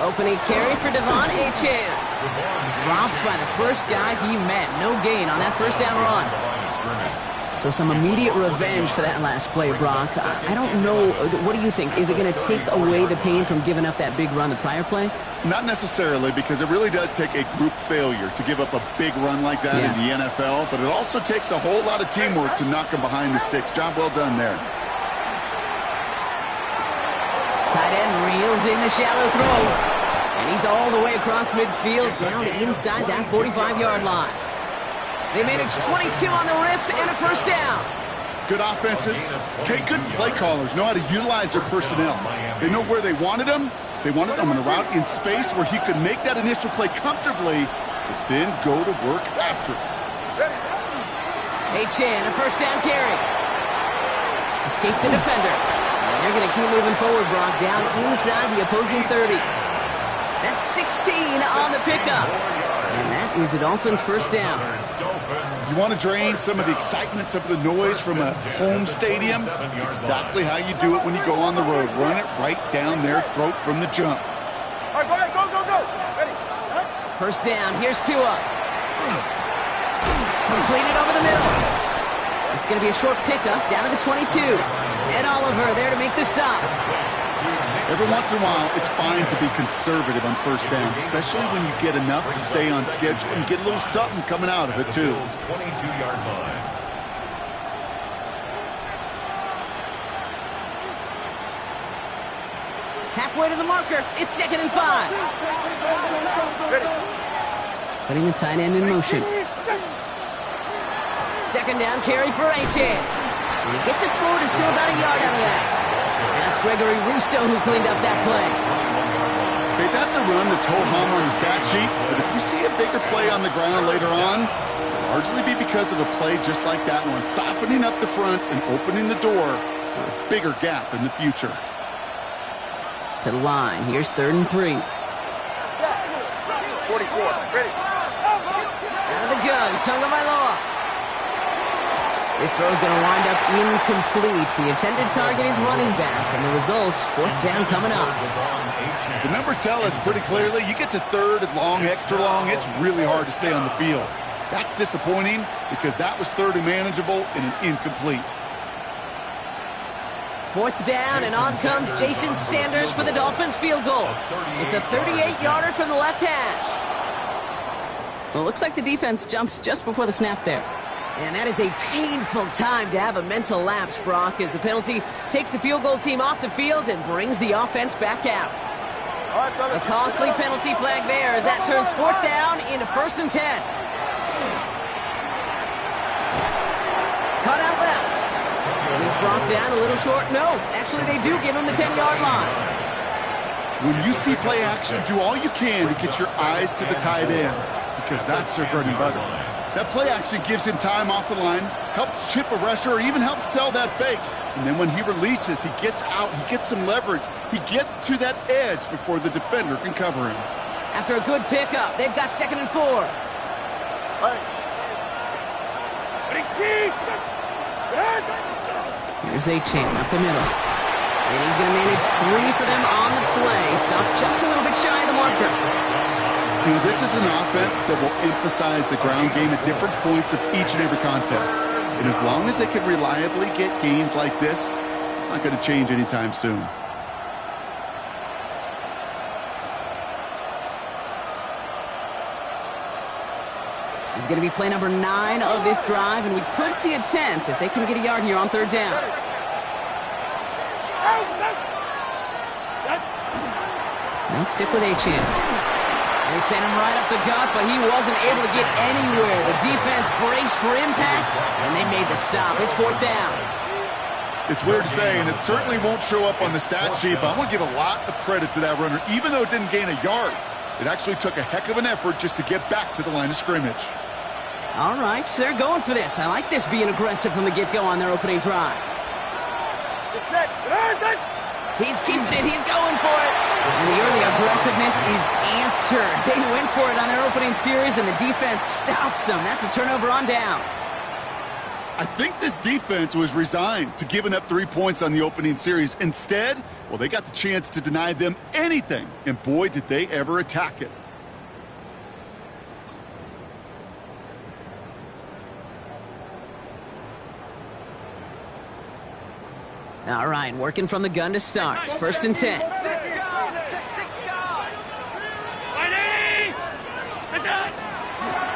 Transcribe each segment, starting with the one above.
Opening carry for Devon Achane. Dropped by the first guy he met. No gain on that first down run. So some immediate revenge for that last play, Brock. I don't know. What do you think? Is it going to take away the pain from giving up that big run the prior play? Not necessarily, because it really does take a group failure to give up a big run like that in the NFL. But it also takes a whole lot of teamwork to knock him behind the sticks. Job well done there. Tight end reels in the shallow throw. And he's all the way across midfield, down inside that 45-yard line. They managed 22 on the rip and a first down. Good offenses. Okay, good play callers know how to utilize their personnel. They know where they wanted them. They wanted him on a route in space where he could make that initial play comfortably, but then go to work after it. Achane, a first down carry. Escapes the defender. And they're going to keep moving forward, Brock, down inside the opposing 30. That's 16 on the pickup. And that is a Dolphins first down. You want to drain some of the excitement, some of the noise from a home stadium? It's exactly how you do it when you go on the road. Run it right down their throat from the jump. All right, go, go, go. Ready. First down, here's Tua. Completed over the middle. It's going to be a short pickup down to the 22. Ed Oliver there to make the stop. Every once in a while, it's fine to be conservative on first down, especially when you get enough to stay on schedule and get a little something coming out of it, too. 22-yard line. Halfway to the marker. It's 2nd and 5. Putting the tight end in motion. Second down carry for Achane. And he gets it forward to still about a yard out of that. That's Gregory Rousseau who cleaned up that play. Okay, that's a run that's ho-hum on the stat sheet, but if you see a bigger play on the ground later on, it'll largely be because of a play just like that one, softening up the front and opening the door for a bigger gap in the future. To the line. Here's 3rd and 3. 44. Ready. Out of the gun. Tagovailoa. This throw is going to wind up incomplete. The intended target is running back, and the results, 4th down coming up. The numbers tell us pretty clearly, you get to 3rd and long, extra long, it's really hard to stay on the field. That's disappointing because that was 3rd and manageable and an incomplete. 4th down, and on comes Jason Sanders for the Dolphins field goal. It's a 38-yarder from the left hash. Well, it looks like the defense jumps just before the snap there. And that is a painful time to have a mental lapse, Brock, as the penalty takes the field goal team off the field and brings the offense back out. A costly penalty flag there as that turns 4th down into 1st and 10. Cut out left. And he's brought down a little short. No, actually they do give him the 10-yard line. When you see play action, do all you can to get your eyes to the tight end because that's their bread and butter. That play action gives him time off the line, helps chip a rusher, or even helps sell that fake. And then when he releases, he gets out, he gets some leverage. He gets to that edge before the defender can cover him. After a good pickup, they've got 2nd and 4. Here's Achane up the middle. And he's going to manage 3 for them on the play. Stopped just a little bit shy of the marker. You know, this is an offense that will emphasize the ground game at different points of each and every contest. And as long as they can reliably get gains like this, it's not going to change anytime soon. This is going to be play number 9 of this drive, and we could see a 10th if they can get a yard here on 3rd down. And stick with Achane. They sent him right up the gut, but he wasn't able to get anywhere. The defense braced for impact, and they made the stop. It's 4th down. It's weird to say, and it certainly won't show up on the stat sheet, but I want to give a lot of credit to that runner. Even though it didn't gain a yard, it actually took a heck of an effort just to get back to the line of scrimmage. All right, so they're going for this. I like this being aggressive from the get-go on their opening drive. It's set. He's keeping it. He's going for it. And the early aggressiveness is answered. They went for it on their opening series, and the defense stops them. That's a turnover on downs. I think this defense was resigned to giving up 3 points on the opening series. Instead, well, they got the chance to deny them anything, and boy, did they ever attack it. All right, working from the gun to start. 1st and 10.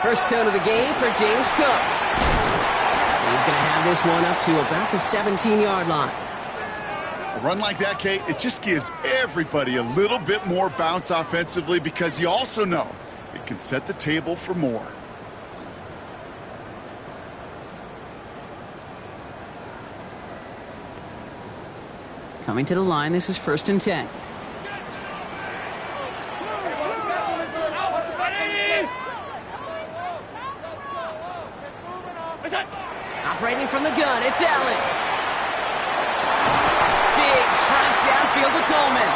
First tone of the game for James Cook. He's going to have this one up to about the 17-yard line. A run like that, Kate, it just gives everybody a little bit more bounce offensively because you also know it can set the table for more. Coming to the line, this is 1st and 10. Operating from the gun, it's Allen. Big strike downfield to Coleman.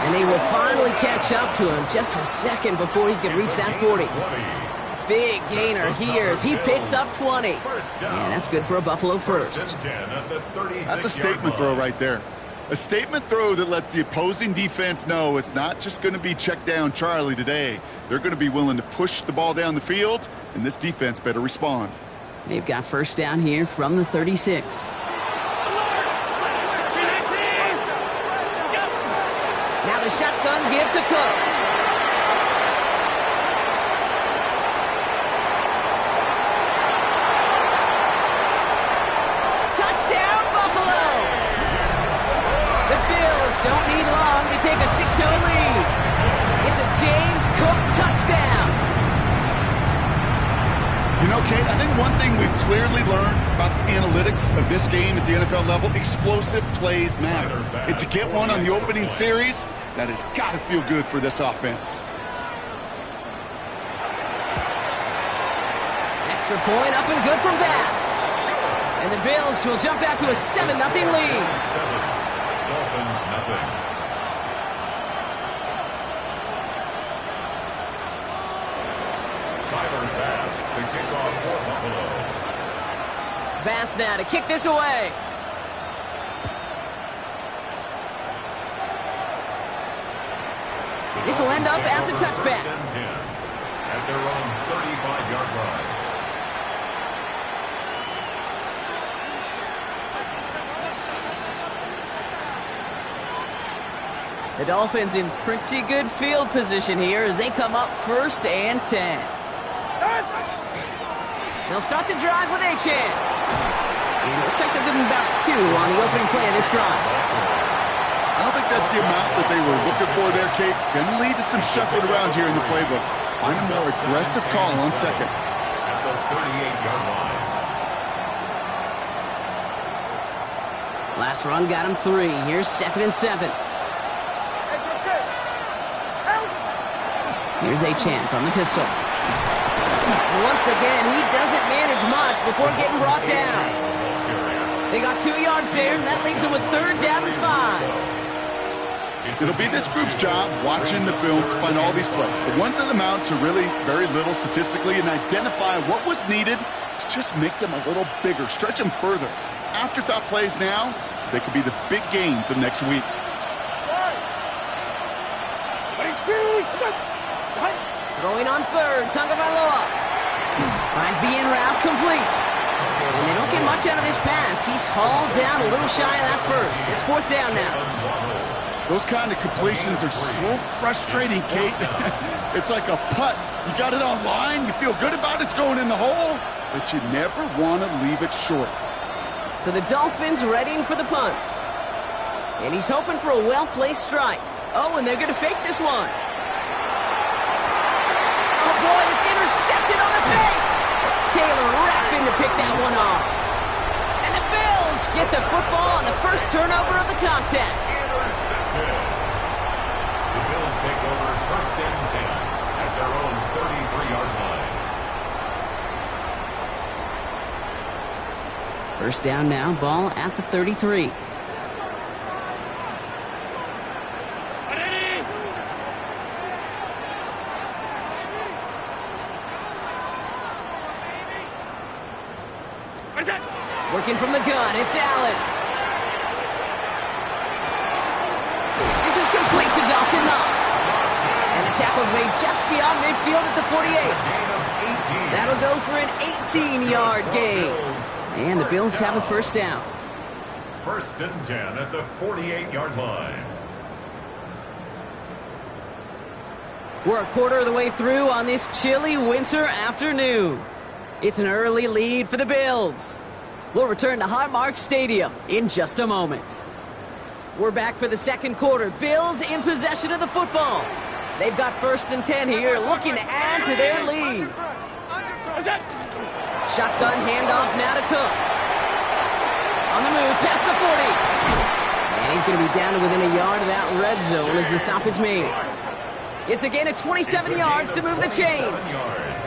And they will finally catch up to him just a second before he could reach that 40. Big gainer here as he picks up 20. And that's good for a Buffalo first. That's a statement throw right there. A statement throw that lets the opposing defense know it's not just going to be check down Charlie today. They're going to be willing to push the ball down the field, and this defense better respond. They've got first down here from the 36. Now the shotgun give to Cook. Touchdown, Buffalo! The Bills don't need long to take a 6-0 lead. It's a James Cook touchdown. You know, Kate, I think one thing we've clearly learned about the analytics of this game at the NFL level, explosive plays matter. And to get one on the opening series, that has got to feel good for this offense. Extra point up and good from Bass. And the Bills will jump out to a 7-0 lead. Dolphins nothing. Bass now to kick this away. This will end up as a touchback. At their own 35-yard line. The Dolphins in pretty good field position here as they come up 1st and 10. They'll start the drive with Achane. It looks like they're giving about 2 on the opening play of this drive. I don't think that's the amount that they were looking for there, Kate. Going to lead to some shuffling around here in the playbook. Find a more aggressive call on 2nd. At the 38-yard line. Last run got him 3. Here's 2nd and 7. Here's Achane from the pistol. Once again, he doesn't manage much before getting brought down. They got 2 yards there, and that leaves them with 3rd down and 5. It'll be this group's job watching the film to find all these plays. The ones that amount to really very little statistically and identify what was needed to just make them a little bigger, stretch them further. Afterthought plays now, they could be the big gains of next week. Throwing on 3rd, Tagovailoa. Finds the in route complete. And they don't get much out of this pass. He's hauled down a little shy of that 1st. It's 4th down now. Those kind of completions are so frustrating, Kate. It's like a putt. You got it on line, you feel good about it's going in the hole, but you never want to leave it short. So the Dolphins readying for the punt. And he's hoping for a well-placed strike. Oh, and they're going to fake this one. Oh, boy, it's intercepted on the fake. Taylor rapping to pick that one off. And the Bills get the football on the first turnover of the contest. The Bills take over 1st and 10 at their own 33-yard line. First down now, ball at the 33. Working from the gun, it's Allen. This is complete to Dawson Knox. And the tackle's made just beyond midfield at the 48. That'll go for an 18-yard gain. And the Bills have a first down. 1st and 10 at the 48-yard line. We're a quarter of the way through on this chilly winter afternoon. It's an early lead for the Bills. We'll return to Highmark Stadium in just a moment. We're back for the second quarter. Bills in possession of the football. They've got 1st and 10 here, looking to add to their lead. Shotgun handoff now to Cook. On the move, past the 40. And he's going to be down to within a yard of that red zone as the stop is made. It's a gain of 27 yards to move the chains.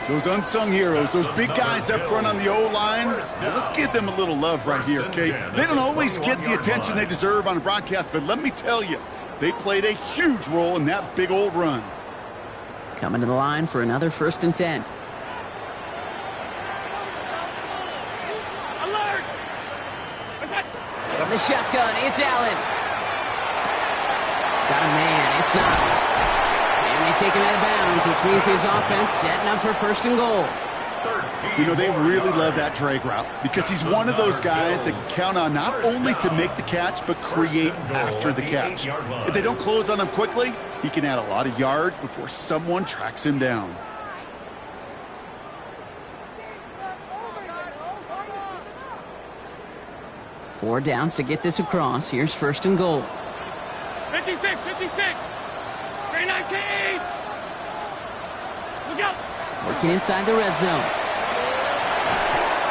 Those unsung heroes, those big guys up front on the O-line, well, let's give them a little love right here, okay? They don't always get the attention they deserve on a broadcast, but let me tell you, they played a huge role in that big old run. Coming to the line for another 1st and 10. Alert! From the shotgun, it's Allen. Got a man, it's Knox. And they take him out of bounds, which means his offense setting up for 1st and goal. You know, they really love that drag route because he's one of those guys that can count on not only to make the catch, but create after the catch. If they don't close on him quickly, he can add a lot of yards before someone tracks him down. Four downs to get this across. Here's 1st and goal. 56, 56. 319. Look out. Working inside the red zone.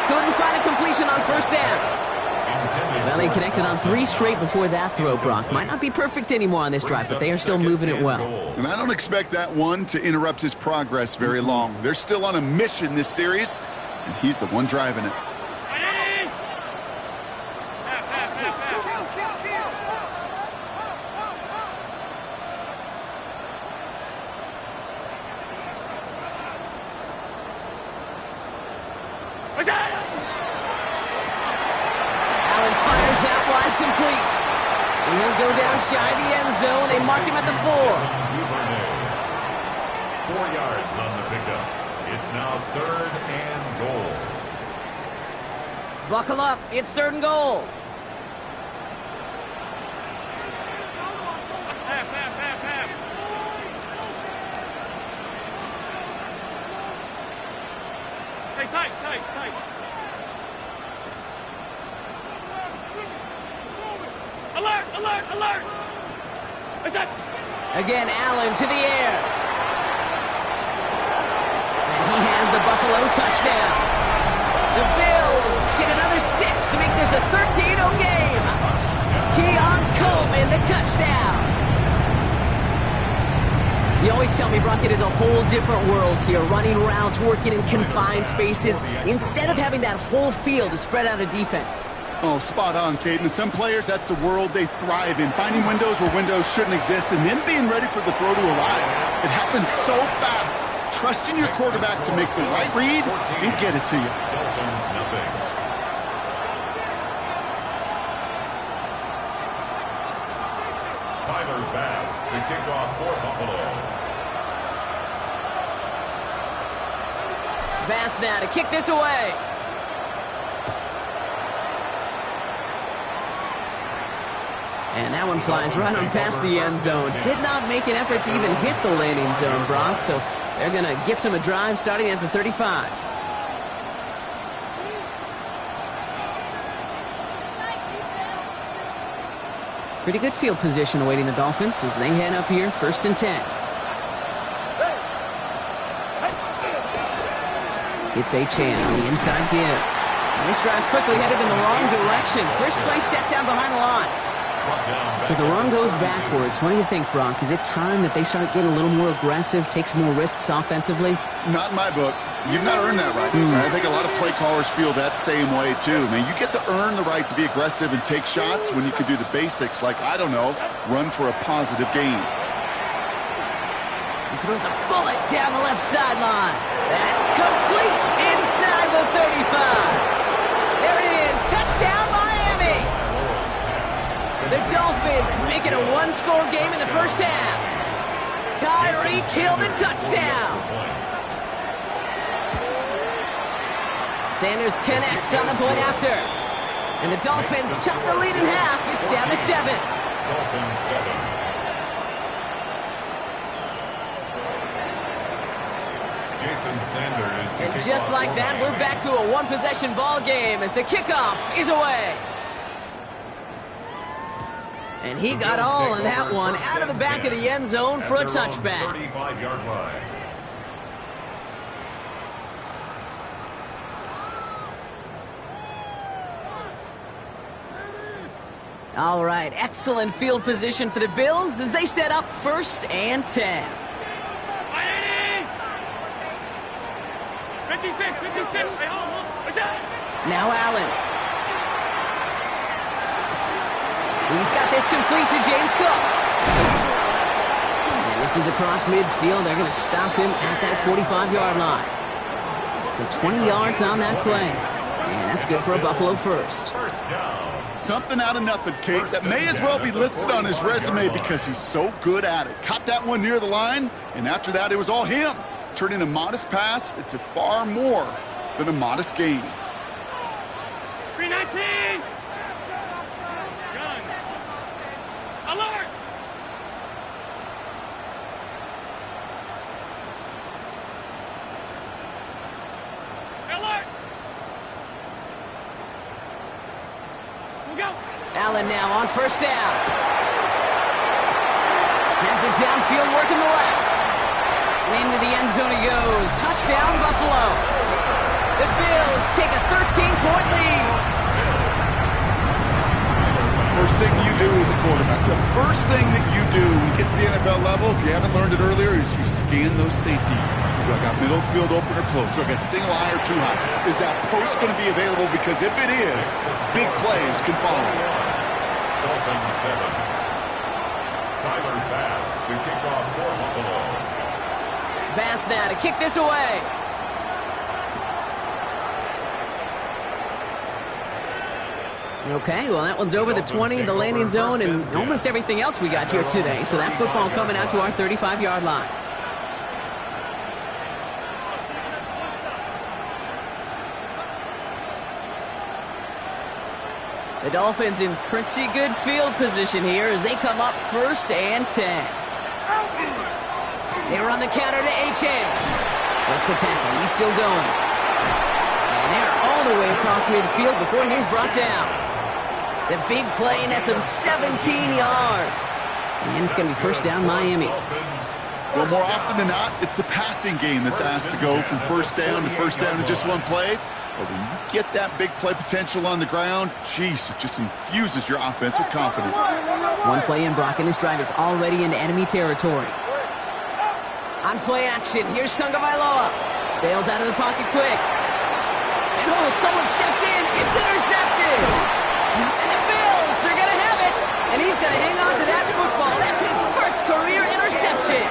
Couldn't find a completion on 1st down. Well, they connected on 3 straight before that throw, Brock. Might not be perfect anymore on this drive, but they are still moving it well. And I don't expect that one to interrupt his progress very long. They're still on a mission this series, and he's the one driving it. Allen fires out wide complete. And he'll go down shy of the end zone. They mark him at the 4. 4 yards on the pickup. It's now 3rd and goal. Buckle up. It's 3rd and goal. Hey, tight. Alert! Again, Allen to the air. And he has the Buffalo touchdown. The Bills get another 6 to make this a 13-0 game. Keon Coleman, the touchdown. You always tell me, Brock, it is a whole different world here. Running routes, working in confined spaces, instead of having that whole field to spread out a defense. Oh, spot on, Caden. Some players, that's the world they thrive in. Finding windows where windows shouldn't exist and then being ready for the throw to arrive. It happens so fast. Trusting your quarterback to make the right read and get it to you. Dolphins nothing. Tyler Bass to kick off for Buffalo. Bass now to kick this away. And that one flies right on past the end zone. Did not make an effort to even hit the landing zone, Brock. So they're going to gift him a drive starting at the 35. Pretty good field position awaiting the Dolphins as they head up here, 1st and 10. It's Achane on the inside give. And this drive's quickly headed in the wrong direction. First play set down behind the line. So the run goes backwards. What do you think, Brock? Is it time that they start getting a little more aggressive, take some more risks offensively? Not in my book. You've not earned that right. I think a lot of play callers feel that same way, too. Man, you get to earn the right to be aggressive and take shots when you can do the basics, like, I don't know, run for a positive gain. He throws a bullet down the left sideline. That's complete inside the 35. There it is. Touchdown, Miami. The Dolphins make it a one-score game in the first half. Tyreek Hill the touchdown. Sanders connects on the point after. And the Dolphins chop the lead in half. It's down to 7. Dolphins 7. Jason Sanders. And just like that, we're back to a one-possession ball game as the kickoff is away. And he got all in that one out of the back of the end zone for a touchback. 35-yard line. All right, excellent field position for the Bills as they set up 1st and 10. 56. Now Allen. He's got this complete to James Cook. And this is across midfield. They're going to stop him at that 45-yard line. So 20 yards on that play. And that's good for a Buffalo first. First down. Something out of nothing, Kate, that may as well be listed on his resume because he's so good at it. Caught that one near the line, and after that, it was all him. Turning a modest pass into far more than a modest gain. 319. Gun. Alert. Alert. We'll go. Allen now on 1st down. Has it downfield, working the left. And into the end zone he goes. Touchdown, Buffalo. The Bills take a 13-point lead. First thing you do as a quarterback, the first thing that you do when you get to the NFL level, if you haven't learned it earlier, is you scan those safeties. Do I got middle field open or close? Do I got single high or too high? Is that post going to be available? Because if it is, big plays can follow. Dolphins 7. Tyler Bass to kick off for Buffalo. Bass now to kick this away. Okay, well, that one's over the 20, the landing zone, and almost everything else we got here today. So that football coming out to our 35-yard line. The Dolphins in pretty good field position here as they come up 1st and 10. They run the counter to H.A. Breaks the tackle. He's still going. And they're all the way across midfield before he's brought down. The big play nets him 17 yards. And it's going to be 1st down Miami. Well, more often than not, it's the passing game that's asked to go from 1st down to 1st down in just one play. But when you get that big play potential on the ground, geez, it just infuses your offense with confidence. One play in, Brock, and this drive is already into enemy territory. On play action, here's Tagovailoa. Bails out of the pocket quick. And someone stepped in. It's intercepted. And the Bills are going to have it. And he's going to hang on to that football. That's his first career interception.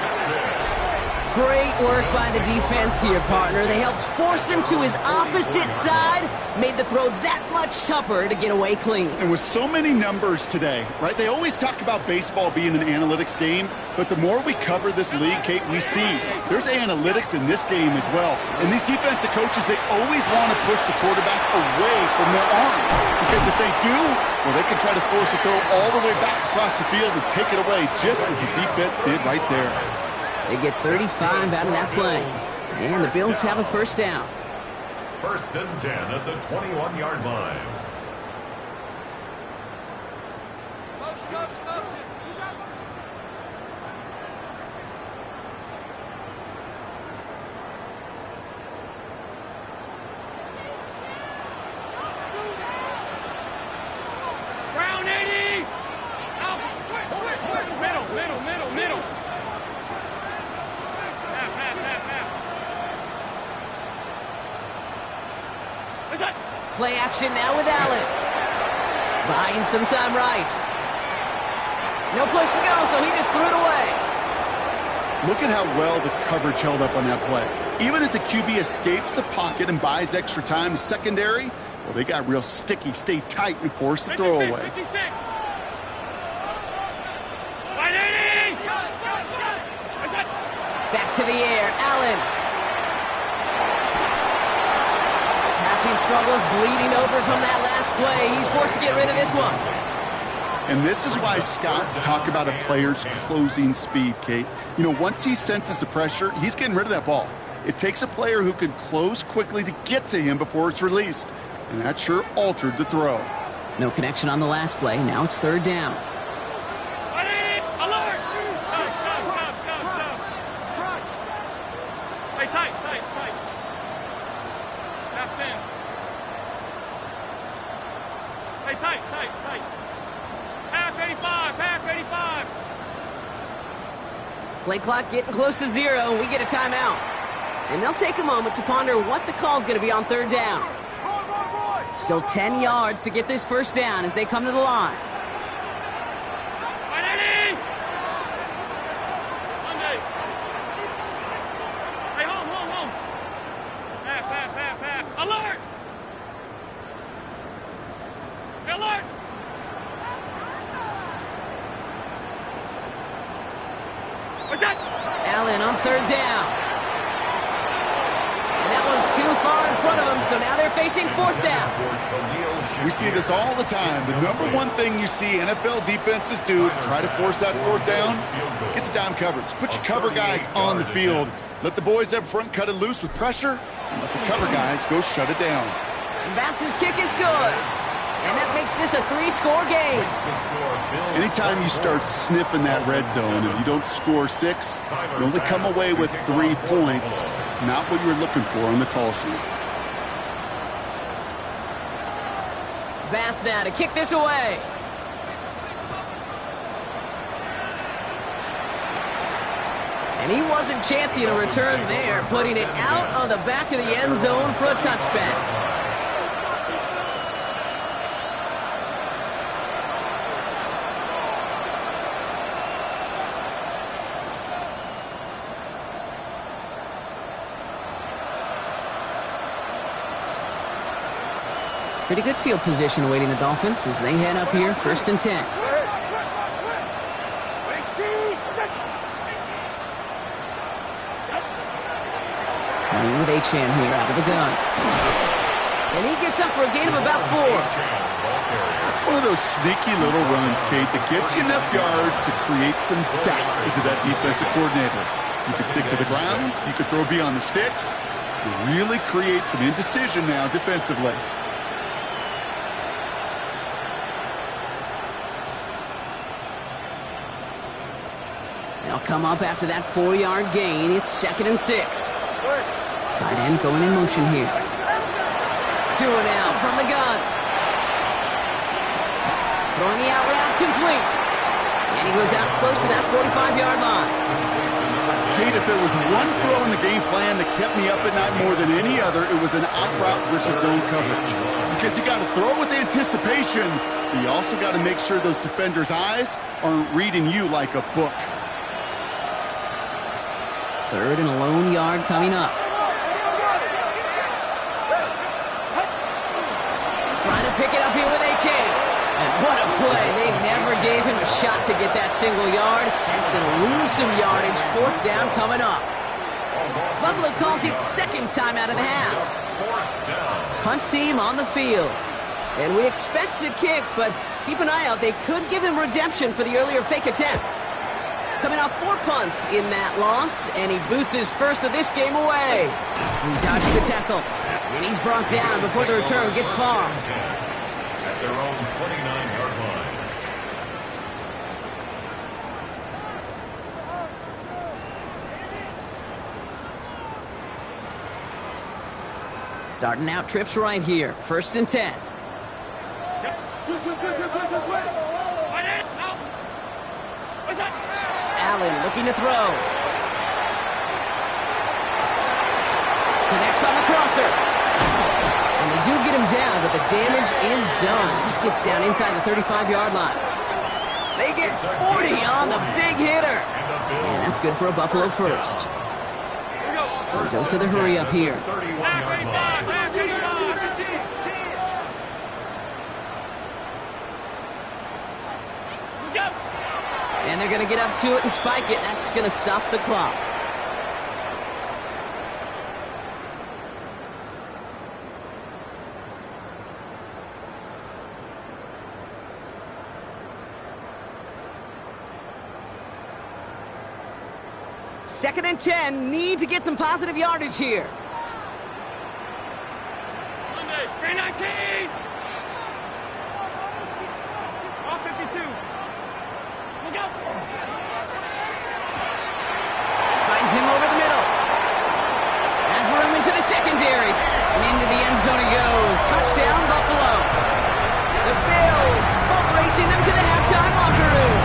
Great work by the defense here, partner. They helped force him to his opposite side, made the throw that much tougher to get away clean. And with so many numbers today, right, they always talk about baseball being an analytics game, but the more we cover this league, Kate, we see there's analytics in this game as well. And these defensive coaches, they always want to push the quarterback away from their arms. Because if they do, well, they can try to force a throw all the way back across the field and take it away, just as the defense did right there. They get 35 out of that play. And the Bills have a 1st down. 1st and 10 at the 21-yard line. Brown 80. Out. Middle. Play action now with Allen. Buying some time right. No place to go, so he just threw it away. Look at how well the coverage held up on that play. Even as the QB escapes the pocket and buys extra time, secondary, Well, they got real sticky. Stay tight and force the throw away. 56. Back to the air, Allen. Passing struggles, bleeding over from that last play. He's forced to get rid of this one. And this is why scouts talk about a player's closing speed, Kate. You know, once he senses the pressure, he's getting rid of that ball. It takes a player who can close quickly to get to him before it's released. And that sure altered the throw. No connection on the last play. Now it's third down. Alert! Hey, tight. Half 10. Hey, tight. Half 85. Play clock getting close to 0. We get a timeout. And they'll take a moment to ponder what the call's going to be on third down. Still 10 yards to get this first down as they come to the line. Hey, home. Half. Alert! Alert! What's that? Allen on third down. And that one's too far in front of them, so now they're facing fourth down. We see this all the time. The number one thing you see NFL defenses do to try to force that fourth down, gets down coverage. Put your cover guys on the field. Let the boys up front cut it loose with pressure, and let the cover guys go shut it down. Bass's kick is good. And that makes this a 3-score game. Anytime you start sniffing that red zone and you don't score 6, you only come away with 3 points. Not what you were looking for on the call sheet. Bass now to kick this away. And he wasn't chancing a return there, putting it out on the back of the end zone for a touchback. Pretty good field position awaiting the Dolphins as they head up here, 1st and 10. Running with Achane here out of the gun. And he gets up for a gain of about 4. That's one of those sneaky little runs, Kate, that gets you enough yards to create some doubt into that defensive coordinator. You could stick to the ground. You could throw beyond the sticks. You really create some indecision now defensively. They'll come up after that 4-yard gain. It's 2nd and 6. Tight end going in motion here. 2 and out from the gun. Throwing the out route complete. And he goes out close to that 45-yard line. Kate, if there was one throw in the game plan that kept me up at night more than any other, it was an out route versus zone coverage. Because you got to throw with anticipation, but you also got to make sure those defenders' eyes aren't reading you like a book. 3rd and a lone yard coming up. Trying to pick it up here with Achane. And what a play. They never gave him a shot to get that single yard. He's going to lose some yardage. 4th down coming up. Buffalo calls it 2nd time out of the half. Punt team on the field. And we expect to kick, but keep an eye out. They could give him redemption for the earlier fake attempt. Coming off 4 punts in that loss, and he boots his first of this game away. He dodges the tackle, and he's brought down before the return gets far. At their own 29-yard line. Starting out trips right here, 1st and 10. Allen looking to throw. Connects on the crosser. And they do get him down, but the damage is done. He gets down inside the 35-yard line. They get 40 on the big hitter. And that's good for a Buffalo first. Goes to the hurry up here. And they're going to get up to it and spike it. That's going to stop the clock. Second and 10. Need to get some positive yardage here. Monday, 319. All 52. Look out. Finds him over the middle. Has room into the secondary. And into the end zone he goes. Touchdown, Buffalo. The Bills boat racing them to the halftime locker room.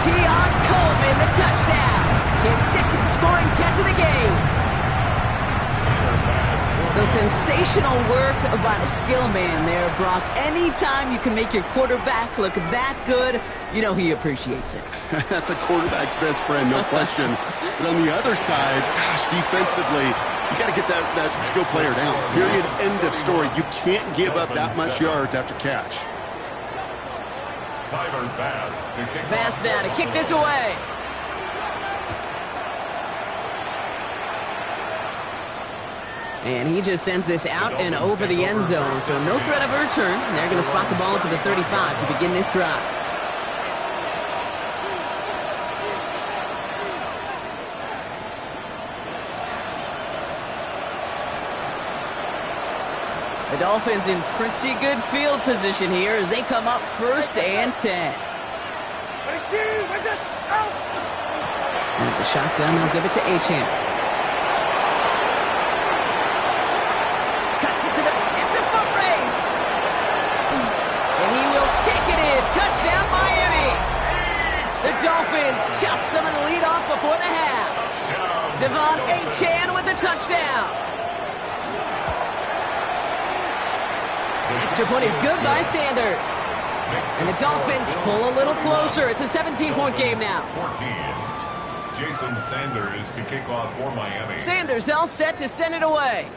Keon Coleman, the touchdown. His second scoring catch of the game. So sensational work by the skill man there, Brock. Anytime you can make your quarterback look that good, you know he appreciates it. That's a quarterback's best friend, no question. But on the other side, gosh, defensively, you got to get that skill player down. Period, end of story. You can't give up that much yards after catch. Tyler Bass to kick Bass now to kick this away. And he just sends this out and over the end zone. So no threat of a return. They're going to spot the ball up at the 35 to begin this drive. The Dolphins in pretty good field position here as they come up first and 10. And the shotgun, they'll give it to Achane. Cuts it to the, it's a foot race. And he will take it in. Touchdown, Miami. The Dolphins chop some of the lead off before the half. Devon Achane with the touchdown. Extra point is good by Sanders. And the Dolphins pull a little closer. It's a 17-point game now. 14. Jason Sanders to kick off for Miami. Sanders all set to send it away.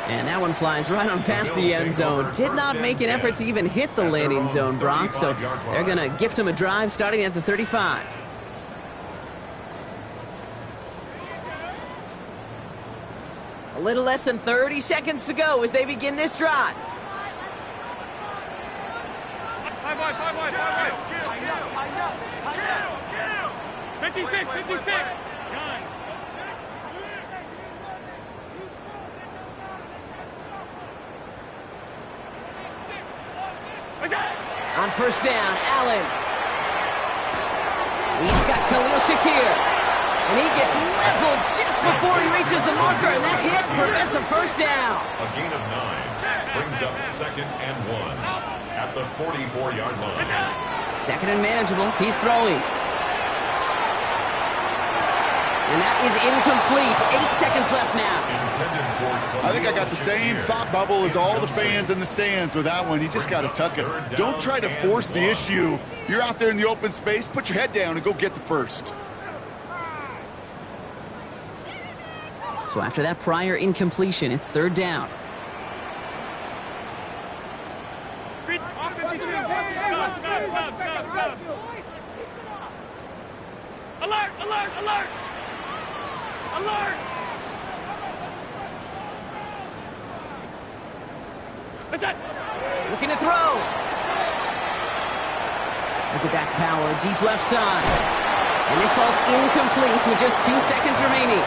And that one flies right on past the end zone. Did not make an effort to even hit the landing zone, Brock. So they're going to gift him a drive starting at the 35. A little less than 30 seconds to go as they begin this drive. 56, 56. On first down, Allen. He's got Khalil Shakir. And he gets leveled just before he reaches the marker, and that hit prevents a first down. A gain of 9 brings up second and 1 at the 44-yard line. Second and manageable. He's throwing. And that is incomplete. 8 seconds left now. I think I got the same thought bubble as all the fans in the stands with that one. You just got to tuck it. Don't try to force the issue. You're out there in the open space. Put your head down and go get the first. So after that prior incompletion, it's third down. Alert, alert, alert! Alert! What's that? Looking to throw. Look at that power, deep left side. And this ball's incomplete with just 2 seconds remaining.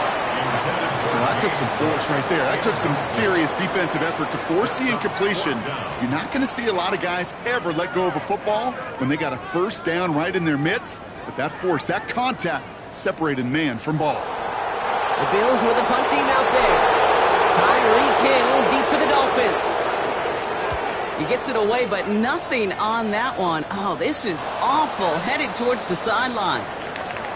Well, that took some force right there. That took some serious defensive effort to force the incompletion. You're not going to see a lot of guys ever let go of a football when they got a first down right in their midst. But that force, that contact, separated man from ball. The Bills with the punt team out there. Tyreek Hill deep for the Dolphins. He gets it away, but nothing on that one. Oh, this is awful. Headed towards the sideline.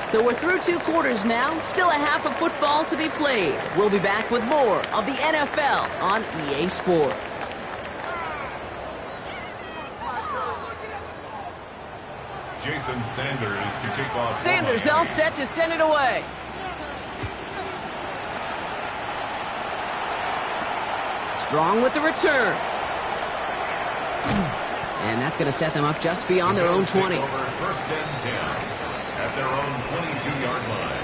So we're through 2 quarters now. Still a half of football to be played. We'll be back with more of the NFL on EA Sports. Jason Sanders to kick off. Sanders all set to send it away. Strong with the return. And that's going to set them up just beyond their own 20. Over first and 10 at their own 22-yard line.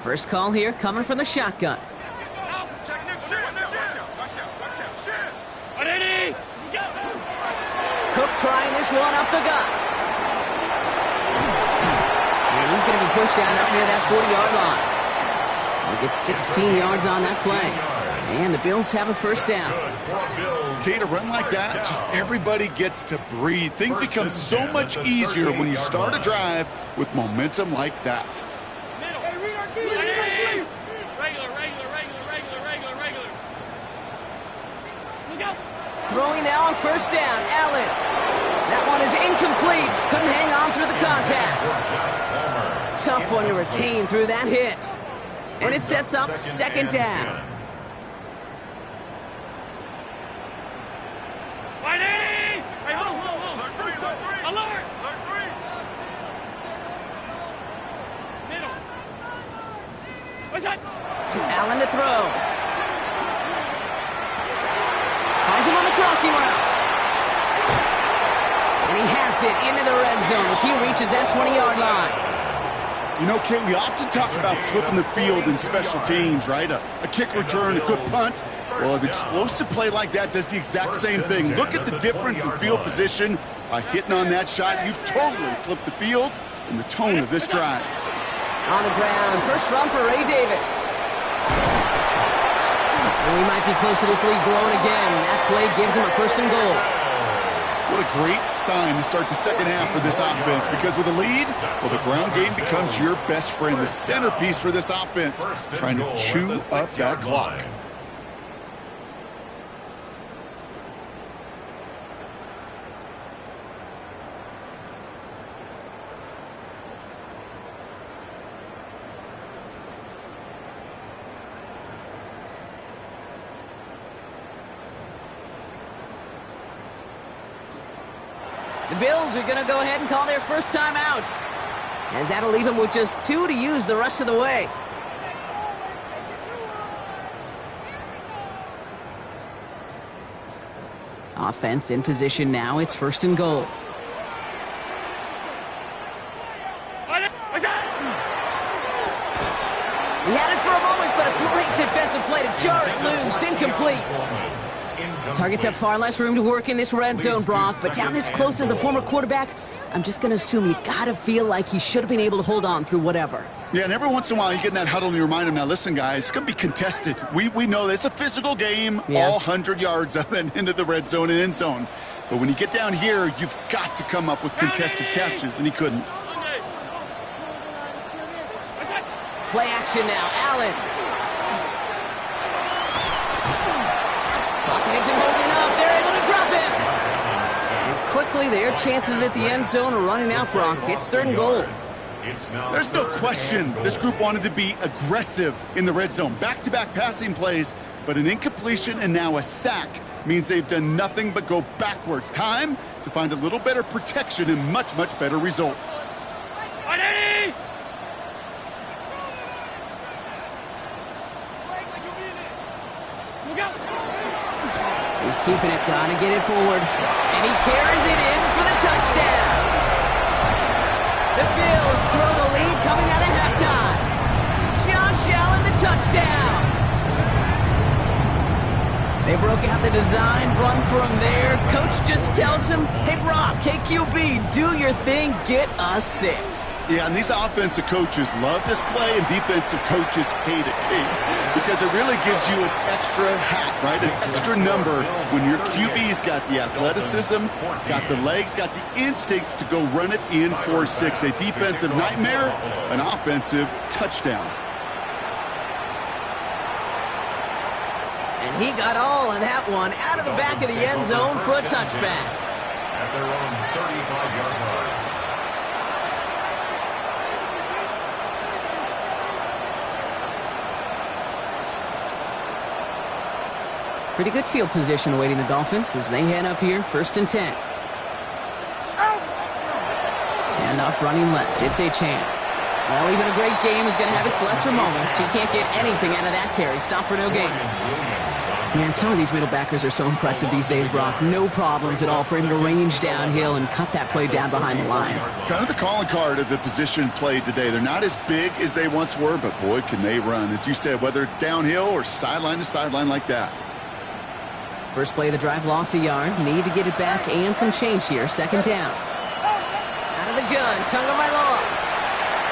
First call here coming from the shotgun. Cook trying this one up the gut. And he's going to be pushed down up near that 40-yard line. He'll get 16 yards on that play. And the Bills have a first down. Okay, to run like that, just everybody gets to breathe. Things become so much easier when you start a drive with momentum like that. Throwing now on first down, Allen. That one is incomplete. Couldn't hang on through the contact. Tough one to retain through that hit. And it sets up second down. Allen to throw. Finds him on the crossing route. And he has it into the red zone as he reaches that 20-yard line. You know, Kate, we often talk about flipping the field in special teams, right? A kick return, a good punt. Well, an explosive play like that does the exact same thing. Look at the difference in field position. By hitting on that shot, you've totally flipped the field and the tone of this drive. On the ground, first run for Ray Davis. And we might be close to this lead growing again. That play gives him a first and goal. What a great sign to start the second half for this offense, because with a lead, well, the ground game becomes your best friend, the centerpiece for this offense, trying to chew up that clock. The Bills are going to go ahead and call their first time out, as that'll leave them with just 2 to use the rest of the way. Offense in position now. It's first and goal. We had it for a moment, but a great defensive play to jar it loose. Incomplete. Targets have far less room to work in this red zone, Brock, but down this close as a former quarterback, I'm just going to assume you got to feel like he should have been able to hold on through whatever. Yeah, and every once in a while you get in that huddle and you remind him, now listen, guys, it's going to be contested. We know this. It's a physical game, all 100 yards up and into the red zone and end zone. But when you get down here, you've got to come up with contested catches, and he couldn't. Play action now, Allen. Pocket isn't holding up. They're able to drop him. And quickly, their chances at the end zone are running out, Brock. It's third and goal. There's no question this group wanted to be aggressive in the red zone. Back-to-back passing plays, but an incompletion and now a sack means they've done nothing but go backwards. Time to find a little better protection and much, much better results. He's keeping it, gotta get it forward. And he carries it in for the touchdown. The Bills grow the lead coming out of halftime. Josh Allen, the touchdown. They broke out the design run from there. Coach just tells him, hey, Brock, KQB, do your thing, get us 6. Yeah, and these offensive coaches love this play, and defensive coaches hate it, Kate, because it really gives you an extra hat, right? An extra number when your QB's got the athleticism, got the legs, got the instincts to go run it in for 6. A defensive nightmare, an offensive touchdown. And he got all of that one out of the back of the end zone for a touchback. At their own 35-yard line. Pretty good field position awaiting the Dolphins as they head up here, first and 10. enough running left. It's a chance. Well, even a great game is going to have its lesser moments. You can't get anything out of that carry. Stop for no gain. Man, some of these middle backers are so impressive these days, Brock. No problems at all for him to range downhill and cut that play down behind the line. Kind of the calling card of the position played today. They're not as big as they once were, but boy, can they run. As you said, whether it's downhill or sideline to sideline like that. First play of the drive, lost a yard. Need to get it back and some change here. Second down. Out of the gun, Tagovailoa.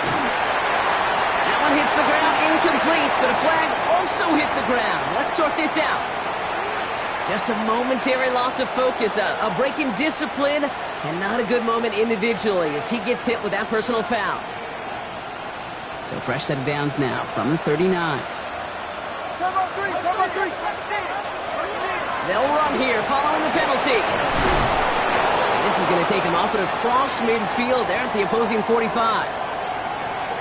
That one hits the ground, incomplete, but a flag also hit the ground. Let's sort this out. Just a momentary loss of focus, a break in discipline, and not a good moment individually as he gets hit with that personal foul. So fresh set of downs now from the 39. They'll run here following the penalty. This is going to take him up and across midfield there at the opposing 45.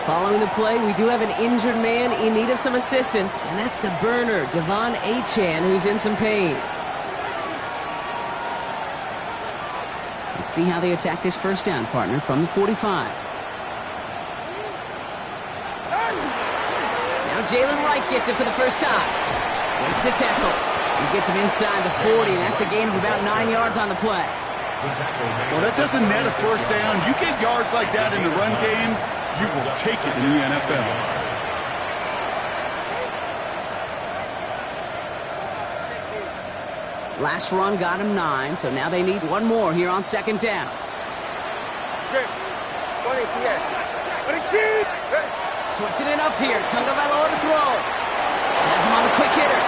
Following the play, we do have an injured man in need of some assistance, and that's the burner, Devon Achane, who's in some pain. Let's see how they attack this first down, partner, from the 45. Now Jalen Wright gets it for the first time. Breaks the tackle. He gets him inside the 40, and that's a gain of about 9 yards on the play. Well, that doesn't net a first down. You get yards like that in the run game, you will take it in the NFL. Last run got him 9, so now they need one more here on second down. Switching it up here. Tagovailoa to throw. Has him on the quick hitter.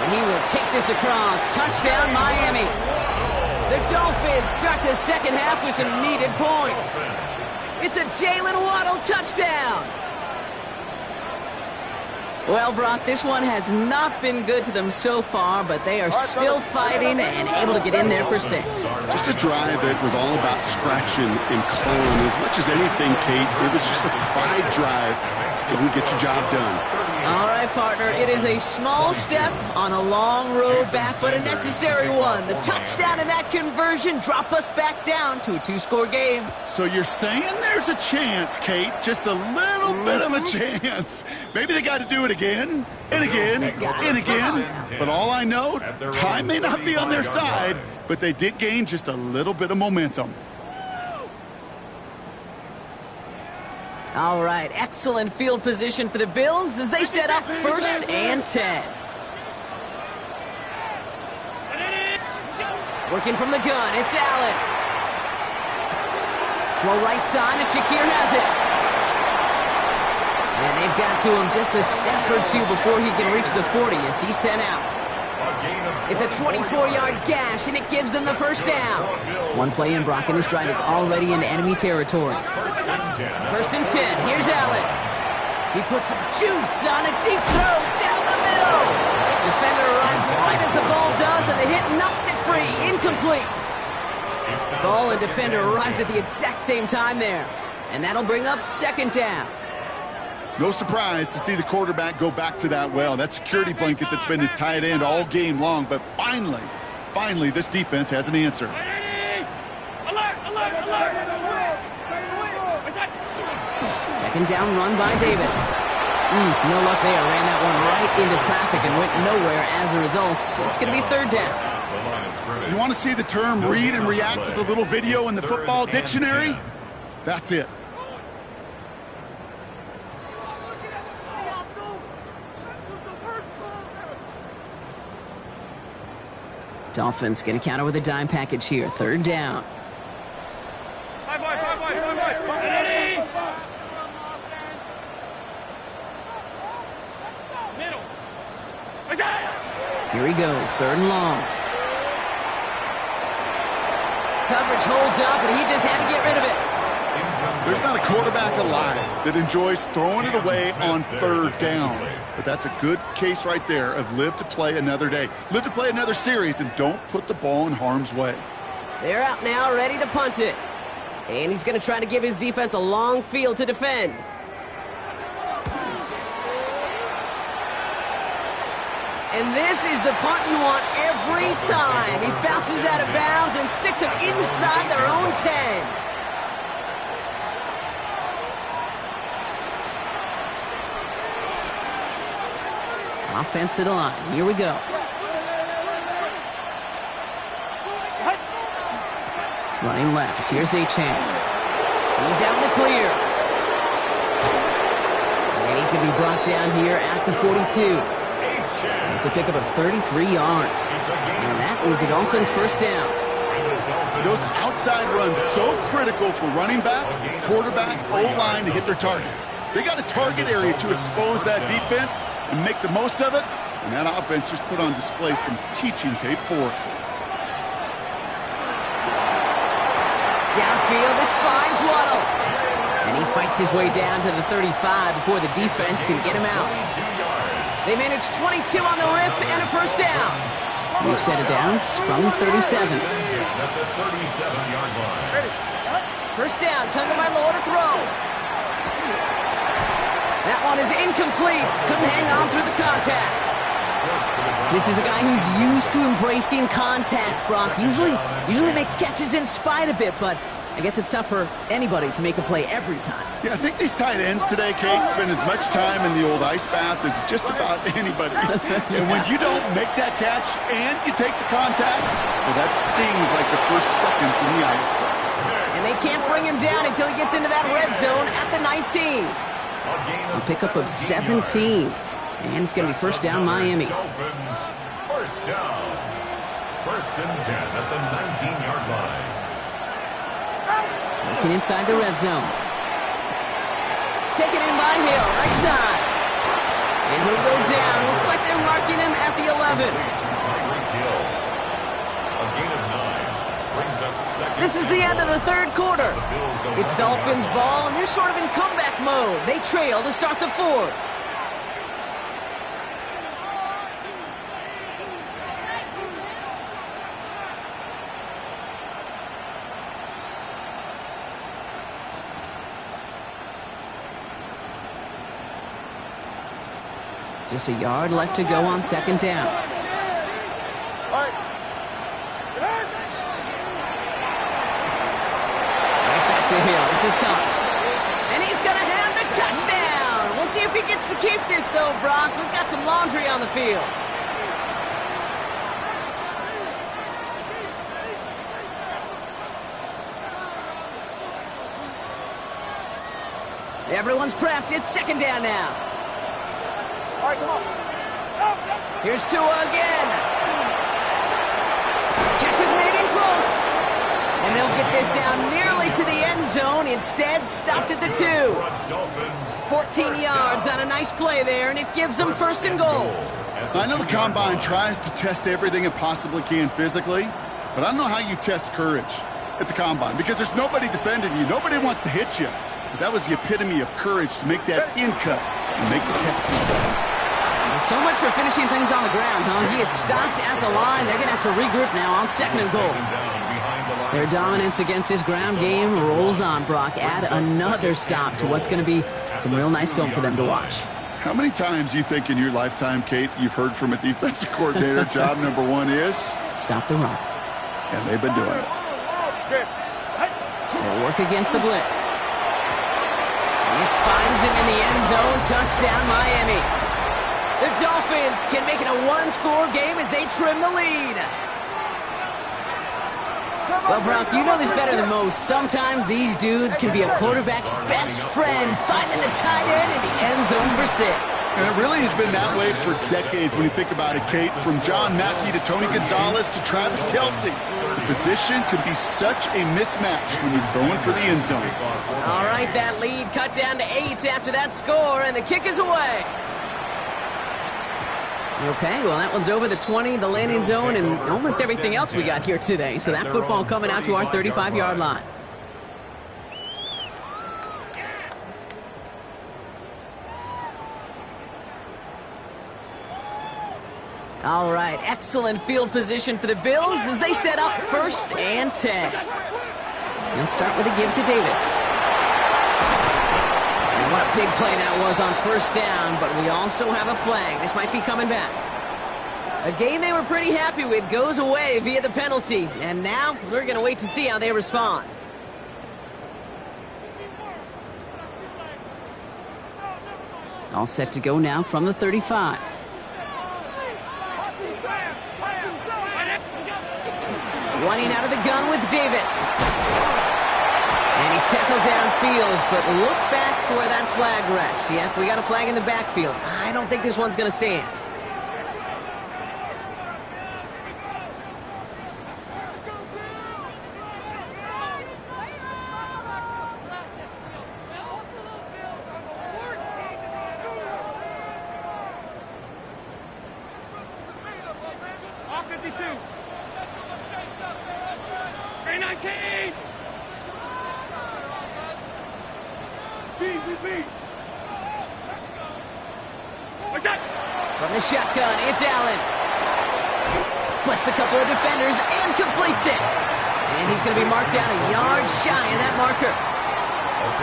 And he will take this across. Touchdown, Miami. The Dolphins start the second half with some needed points. It's a Jalen Waddle touchdown. Well, Brock, this one has not been good to them so far, but they are still fighting and able to get in there for 6. Just a drive that was all about scratching and clawing. As much as anything, Kate, it was just a pride drive that will get your job done. All right, partner, it is a small step on a long road back, but a necessary one. The touchdown and that conversion drop us back down to a 2-score game. So you're saying there's a chance, Kate, just a little bit of a chance. Maybe they got to do it again and again and again. But all I know, time may not be on their side, but they did gain just a little bit of momentum. All right, excellent field position for the Bills as they set up 1st and 10. Working from the gun, it's Allen. Well, right side, and Shakir has it. And they've got to him just a step or two before he can reach the 40 as he's sent out. It's a 24-yard gash, and it gives them the first down. One play in, Brock, and this drive is already in enemy territory. 1st and 10. Here's Allen. He puts some juice on a deep throw down the middle. Defender arrives right as the ball does, and the hit knocks it free. Incomplete. Ball and defender arrived at the exact same time there. And that'll bring up 2nd down. No surprise to see the quarterback go back to that well. That security blanket that's been his tight end all game long. But finally, this defense has an answer. Alert, alert, alert. Second down run by Davis. No luck there. Ran that one right into traffic and went nowhere as a result. It's going to be 3rd down. You want to see the term read and react with a little video in the football dictionary? That's it. Dolphins going to counter with a dime package here. 3rd down. Five wide. Middle. Here he goes. 3rd and long. Coverage holds up, and he just had to get rid of it. There's not a quarterback alive that enjoys throwing it away on 3rd down. But that's a good case right there of live to play another day. Live to play another series, and don't put the ball in harm's way. They're out now, ready to punt it. And he's going to try to give his defense a long field to defend. And this is the punt you want every time. He bounces out of bounds and sticks him inside their own 10. Offense to the line. Here we go. Running left. Here's Achane. He's out in the clear. And he's going to be brought down here at the 42. It's a pickup of 33 yards. And that is a Dolphins first down. Those outside runs so critical for running back, quarterback, O-line to hit their targets. They got a target area to expose that defense and make the most of it. And that offense just put on display some teaching tape for it. Downfield, this finds Waddle. And he fights his way down to the 35 before the defense can get him out. They manage 22 on the rip and a first down. New set of downs from the 37. First down, Tagovailoa to throw. That one is incomplete. Couldn't hang on through the contact. This is a guy who's used to embracing contact, Brock. Usually makes catches in spite of it, but I guess it's tough for anybody to make a play every time. Yeah, I think these tight ends today, Kate, spend as much time in the old ice bath as just about anybody. And when you don't make that catch and you take the contact, well, that stings like the first seconds in the ice. And they can't bring him down until he gets into that red zone at the 19. A pickup of 17. And it's going to be first down, Miami. Dolphins, first down. First and 10 at the 19-yard line. Looking inside the red zone. Taken in by Hill, right side. And he'll go down. Looks like they're marking him at the 11. This is the end of the third quarter. It's Dolphins ball, and they're sort of in comeback mode. They trail to start the fourth. Just a yard left to go on second down. Right back to Hill. This is caught. And he's going to have the touchdown. We'll see if he gets to keep this, though, Brock. We've got some laundry on the field. Everyone's prepped. It's second down now. All right, come on. Here's Tua again. Catch is made in close. And they'll get this down nearly to the end zone. Instead, stopped at the 2. 14 yards on a nice play there, and it gives them first and goal. I know the Combine tries to test everything it possibly can physically, but I don't know how you test courage at the Combine because there's nobody defending you. Nobody wants to hit you. But that was the epitome of courage to make that in cut and make the catch. So much for finishing things on the ground, huh? He is stopped at the line. They're going to have to regroup now on second and goal. Their dominance against his ground game rolls on, Brock. Add another stop to what's going to be some real nice film for them to watch. How many times do you think in your lifetime, Kate, you've heard from a defensive coordinator, job number one is? Stop the run. And they've been doing it. They'll work against the blitz. And this finds him in the end zone. Touchdown, Miami. The Dolphins can make it a one-score game as they trim the lead. Well, Brock, you know this better than most. Sometimes these dudes can be a quarterback's best friend, finding the tight end in the end zone for 6. And it really has been that way for decades when you think about it, Kate. From John Mackey to Tony Gonzalez to Travis Kelce. The position could be such a mismatch when you're going for the end zone. All right, that lead cut down to 8 after that score, and the kick is away. Okay, well, that one's over the 20, the landing zone, and almost everything else we got here today. So that football coming out to our 35-yard line. All right, excellent field position for the Bills as they set up first and 10. They'll start with a give to Davis. And what a big play that was on first down, but we also have a flag. This might be coming back. A game they were pretty happy with goes away via the penalty, and now we're going to wait to see how they respond. All set to go now from the 35. Running out of the gun with Davis. And he's tackled downfield, but look back where that flag rests. Yep, we got a flag in the backfield. I don't think this one's going to stand. All 52. 319. What's that? From the shotgun, it's Allen. Splits a couple of defenders and completes it. And he's going to be marked down a yard shy of that marker.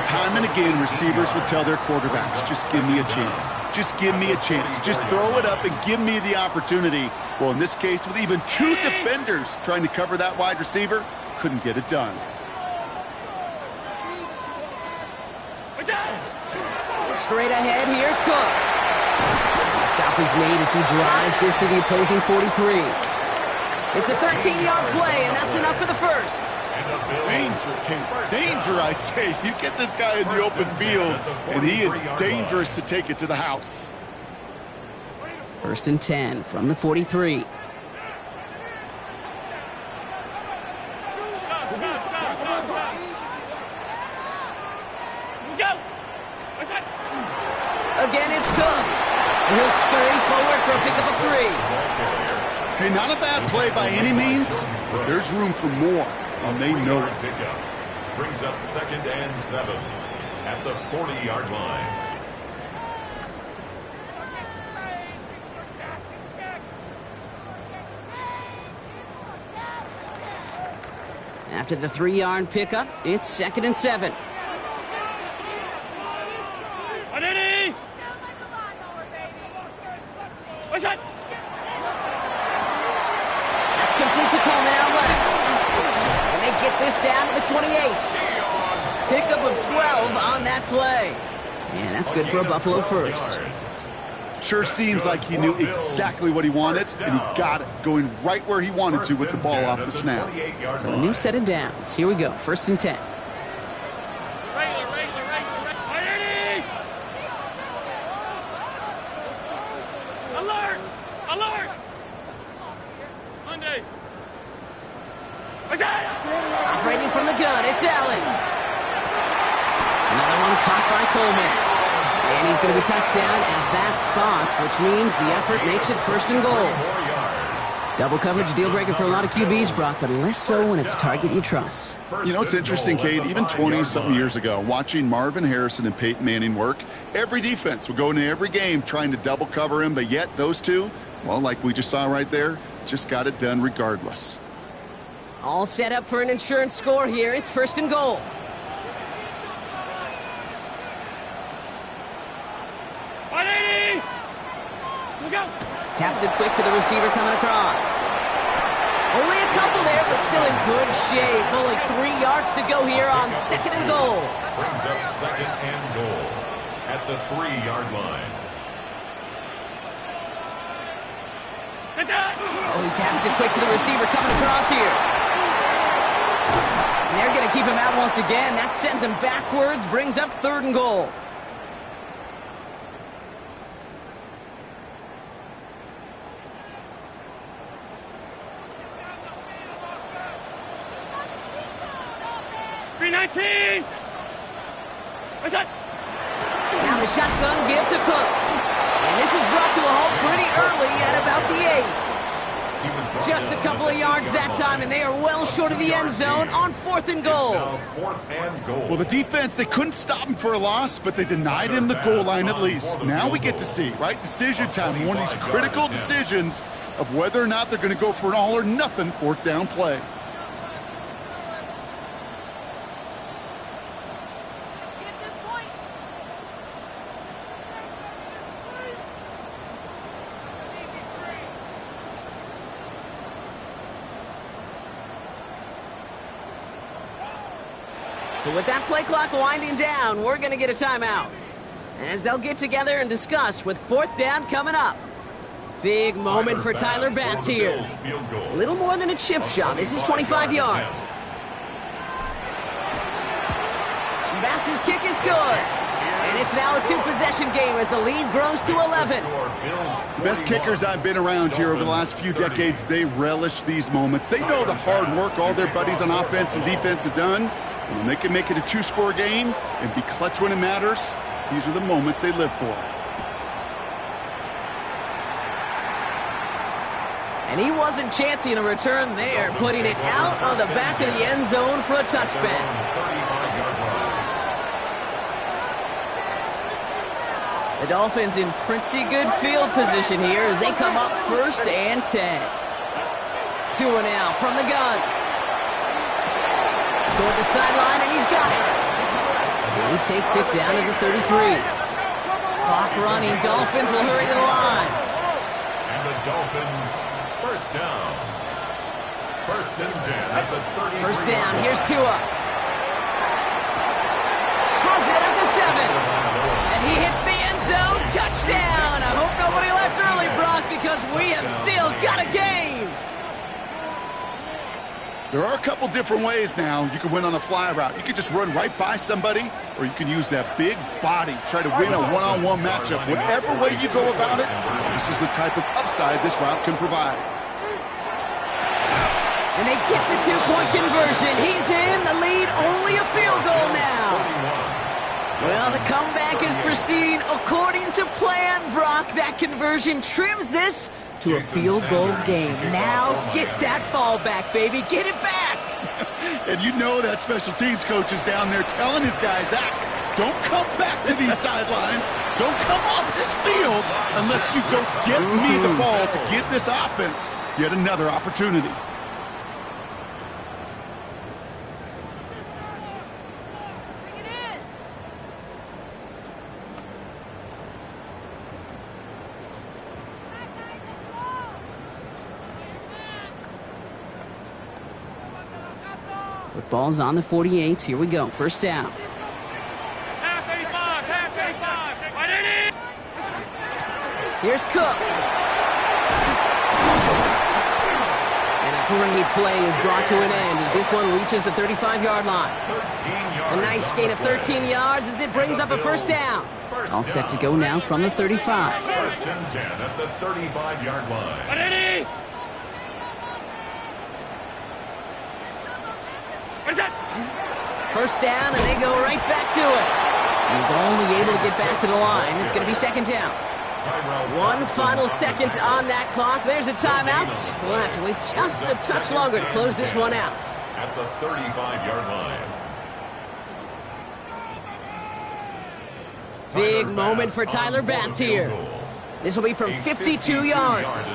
Time and again, receivers would tell their quarterbacks, just give me a chance. Just give me a chance. Just throw it up and give me the opportunity. Well, in this case, with even two defenders trying to cover that wide receiver, couldn't get it done. What's that? Straight ahead, here's Cook. The stop is made as he drives this to the opposing 43. It's a 13-yard play, and that's enough for the first. Danger, Kate. Danger, I say. You get this guy in the open field, and he is dangerous to take it to the house. 1st and 10 from the 43. Stop. Go. What's that? Again, it's Cook. He'll scurry forward for a pickup of 3. Hey, not a bad play by any means, but there's room for more, and they know it. Pickup brings up 2nd and 7 at the 40-yard line. After the 3-yard pickup, it's 2nd and 7. Identity. What's that? That's complete to Coleman out left. And they get this down to the 28. Pickup of 12 on that play. And that's good for a Buffalo first. Sure seems like he knew exactly what he wanted, and he got it, going right where he wanted to with the ball off the snap. So a new set of downs. Here we go, 1st and 10. Regular. Identity. Alert. Monday. What's that? Operating from the gun, it's Allen. Another one caught by Coleman. And he's going to be touched down at that spot, which means the effort makes it 1st and goal. Double coverage deal breaker for a lot of QBs, Brock, but less so when it's a target you trust. You know, it's interesting, Kate, even 20-something years ago, watching Marvin Harrison and Peyton Manning work, every defense would go into every game trying to double cover him, but yet those two, well, like we just saw right there, just got it done regardless. All set up for an insurance score here. It's 1st and goal. Identity. We'll go. Taps it quick to the receiver coming across. Only a couple there, but still in good shape. Only 3 yards to go here on 2nd and goal. Brings up 2nd and goal at the 3-yard line. Oh, he taps it quick to the receiver coming across here. And they're going to keep him out once again. That sends him backwards, brings up 3rd and goal. What's that? Now the shotgun give to Cook. And this is brought to a halt pretty early at about the 8. Just a couple of yards that time, and they are well short of the end zone on 4th and goal. Well, the defense, they couldn't stop him for a loss, but they denied him the goal line at least. Now we get to see, right, decision time, one of these critical decisions of whether or not they're going to go for an all-or-nothing 4th down play. So with that play clock winding down, we're going to get a timeout, as they'll get together and discuss with 4th down coming up. Big moment for Tyler Bass here. A little more than a chip shot. This is 25 yards. Bass's kick is good. And it's now a two-possession game as the lead grows to 11. The best kickers I've been around here over the last few decades, they relish these moments. They know the hard work all their buddies on offense and defense have done. And when they can make it a two-score game and be clutch when it matters, these are the moments they live for. And he wasn't chancing a return there, putting it out of the back of the end zone for a touchback. The Dolphins in pretty good field position here as they come up 1st and 10. Tua now from the gun. Toward the sideline, and he's got it. And he takes it down to the 33. Clock running. Dolphins will hurry to the line. And the Dolphins, first down. 1st and 10 at the 33. First down. Here's Tua. Has it at the 7. And he hits the end zone. Touchdown. I hope nobody left early, Brock, because we have still got a game. There are a couple different ways now you can win on a fly route. You can just run right by somebody, or you can use that big body, try to win a one-on-one matchup. Whatever way you go about it, this is the type of upside this route can provide. And they get the two-point conversion. He's in the lead, only a field goal now. Well, the comeback is proceeding according to plan, Brock. That conversion trims this to a field goal game. Now get that ball back, baby. Get it back. And you know that special teams coach is down there telling his guys that. Don't come back to these sidelines. Don't come off this field unless you go get me the ball to give this offense yet another opportunity. Football's on the 48. Here we go. First down. Half 85, half 85. 180. Here's Cook. And a great play is brought to an end as this one reaches the 35-yard line. A nice gain of 13 yards as it brings up a first down. All set to go now from the 35. 1st and 10 at the 35-yard line. 180. First down, and they go right back to it. He's only able to get back to the line. It's going to be 2nd down. One final second on that clock. There's a timeout. We'll have to wait just a touch longer to close this one out. At the 35-yard line. Big moment for Tyler Bass here. This will be from 52 yards.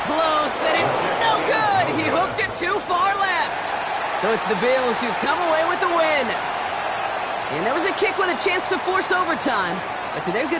Close, and it's no good. He hooked it too far left. So it's the Bills who come away with the win. And that was a kick with a chance to force overtime. But to their good